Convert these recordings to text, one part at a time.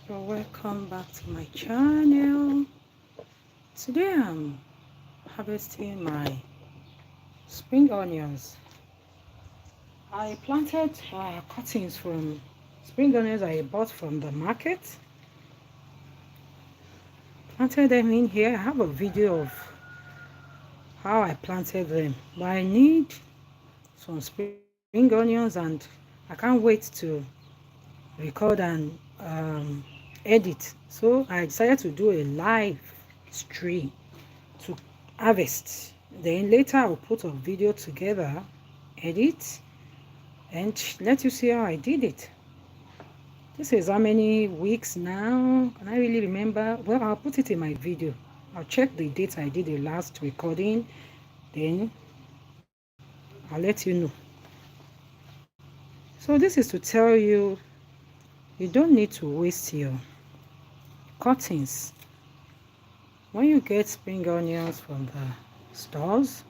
So welcome back to my channel. Today I'm harvesting my spring onions. I planted cuttings from spring onions I bought from the market. Planted them in here. I have a video of how I planted them, but I need some spring onions and I can't wait to record and edit. So I decided to do a live stream to harvest. Then later I'll put a video together, edit, and let you see how I did it. This is how many weeks now? Can I really remember? Well, I'll put it in my video. I'll check the date I did the last recording, then I'll let you know. So this is to tell you, you don't need to waste your cuttings. When you get spring onions from the stores,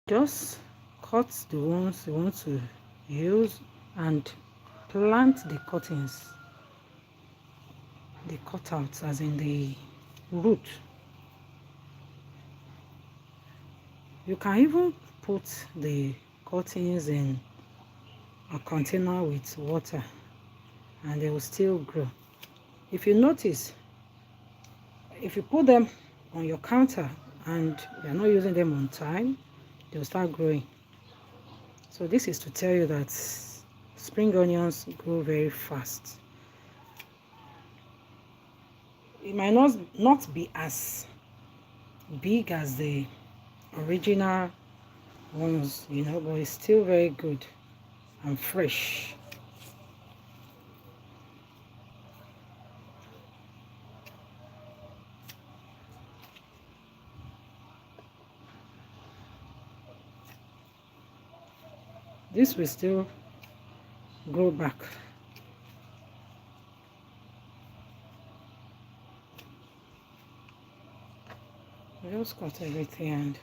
just cut the ones you want to use and plant the cuttings, the cutouts, as in the root. You can even put the cuttings in a container with water and they will still grow. If you notice, if you put them on your counter and you're not using them on time, they'll start growing. So this is to tell you that spring onions grow very fast. It might not be as big as the original ones, but it's still very good and fresh. This will still grow back. I just cut everything, and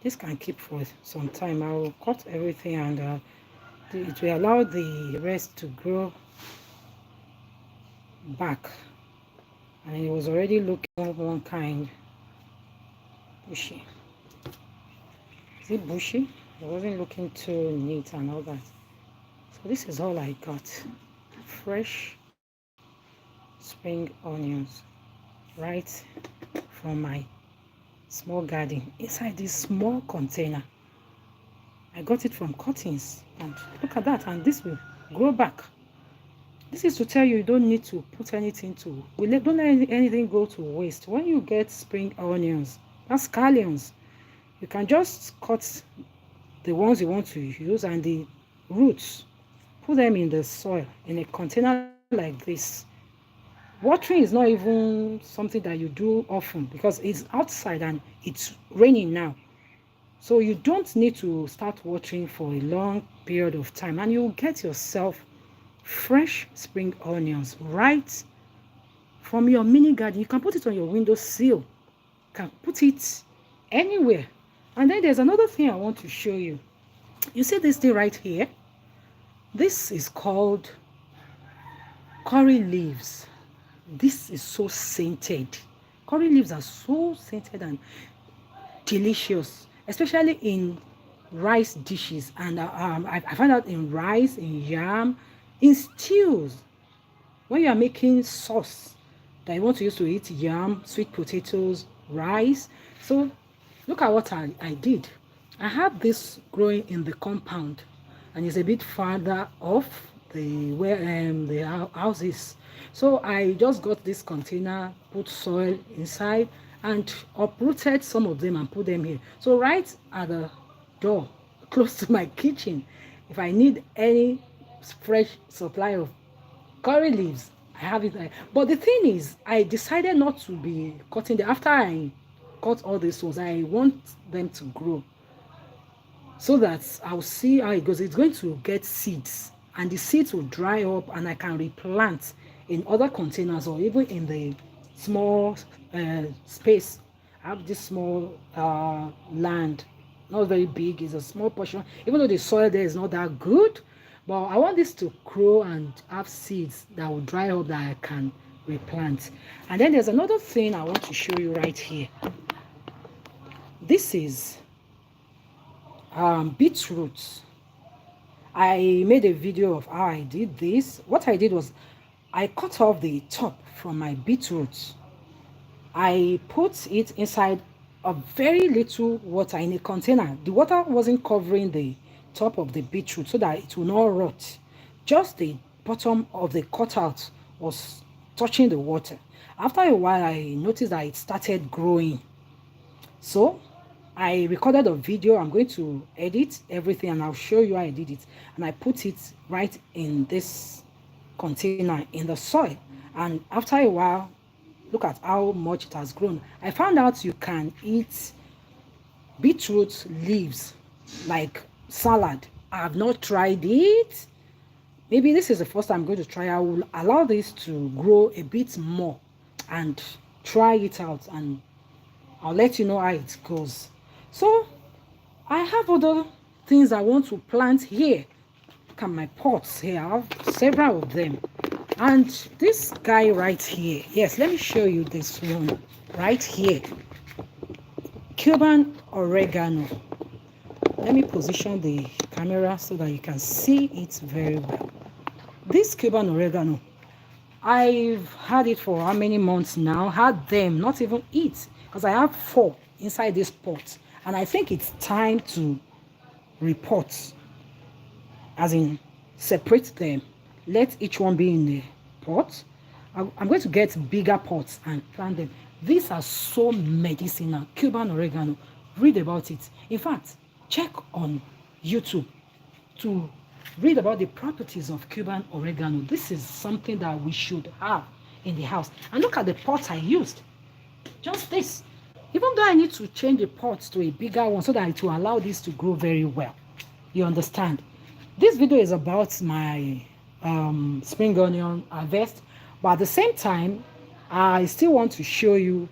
this can keep for some time. I will cut everything and it will allow the rest to grow back. And it was already looking one kind bushy. Is it bushy? It wasn't looking too neat and all that. So this is all I got. Fresh spring onions right from my small garden inside this small container. I got it from cuttings, and look at that, and this will grow back. This is to tell you, you don't need to put anything to, don't let anything go to waste. When you get spring onions, that's scallions, you can just cut the ones you want to use and the roots, put them in the soil in a container like this. Watering is not even something that you do often because it's outside and it's raining now. So you don't need to start watering for a long period of time, and you'll get yourself fresh spring onions right from your mini garden. You can put it on your windowsill, you can put it anywhere. And then there's another thing I want to show you. You see this thing right here? This is called curry leaves. This is so scented. Curry leaves are so scented and delicious, especially in rice dishes. And I find out in rice, in yam, in stews. When you are making sauce that you want to use to eat yam, sweet potatoes, rice. So look at what I did. I have this growing in the compound, and it's a bit farther off where the house is. So I just got this container, put soil inside, and uprooted some of them and put them here. So right at the door, close to my kitchen, if I need any fresh supply of curry leaves, I have it there. But the thing is, I decided not to be cutting them. After I cut all these ones, I want them to grow so that I'll see how it goes. It's going to get seeds, and the seeds will dry up, and I can replant in other containers or even in the small space. I have this small land, not very big, it's a small portion. Even though the soil there is not that good, But I want this to grow and have seeds that will dry up that I can replant. And then there's another thing I want to show you right here. This is beetroot. I made a video of how I did this. What I did was I cut off the top from my beetroot. I put it inside a very little water in a container. The water wasn't covering the top of the beetroot so that it will not rot. Just the bottom of the cutout was touching the water. After a while, I noticed that it started growing. So I recorded a video. I'm going to edit everything and I'll show you how I did it. And I put it right in this container in the soil. And after a while, look at how much it has grown. I found out you can eat beetroot leaves like salad. I have not tried it. Maybe this is the first time I'm going to try. I will allow this to grow a bit more and try it out, and I'll let you know how it goes. So I have other things I want to plant here. Look at my pots here. I have several of them. And this guy right here, yes, let me show you this one right here. Cuban oregano. Let me position the camera so that you can see it very well. This Cuban oregano, I've had it for how many months now? Had them, not even eat, because I have 4 inside this pot. And I think it's time to repot, as in separate them. Let each one be in the pot. I'm going to get bigger pots and plant them. These are so medicinal. Cuban oregano. Read about it. In fact, check on YouTube to read about the properties of Cuban oregano. This is something that we should have in the house. And look at the pot I used. Just this. Even though I need to change the pot to a bigger one so that it will allow this to grow very well. You understand? This video is about my spring onion harvest, but at the same time I still want to show you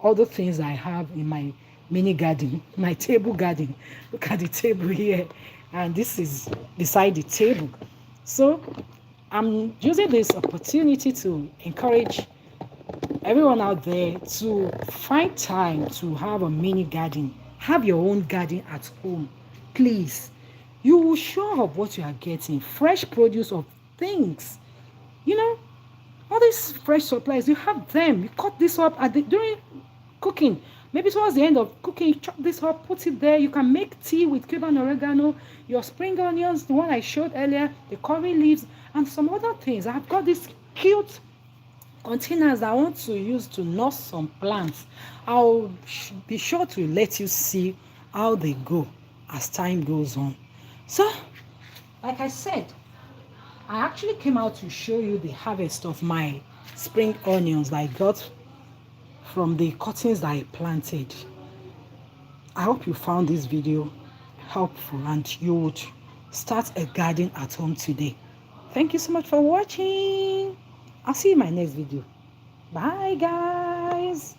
other things I have in my mini garden, my table garden. Look at the table here, and this is beside the table. So I'm using this opportunity to encourage everyone out there to find time to have a mini garden. Have your own garden at home, please. You will show up what you are getting. Fresh produce of things. You know, all these fresh supplies, you have them. You cut this up during cooking. Maybe towards the end of cooking, you chop this up, put it there. You can make tea with Cuban oregano, your spring onions, the one I showed earlier, the curry leaves, and some other things. I've got these cute containers that I want to use to nurse some plants. I'll be sure to let you see how they go as time goes on. So, like I said, I actually came out to show you the harvest of my spring onions that I got from the cuttings that I planted. I hope you found this video helpful and you would start a garden at home today. Thank you so much for watching. I'll see you in my next video. Bye, guys.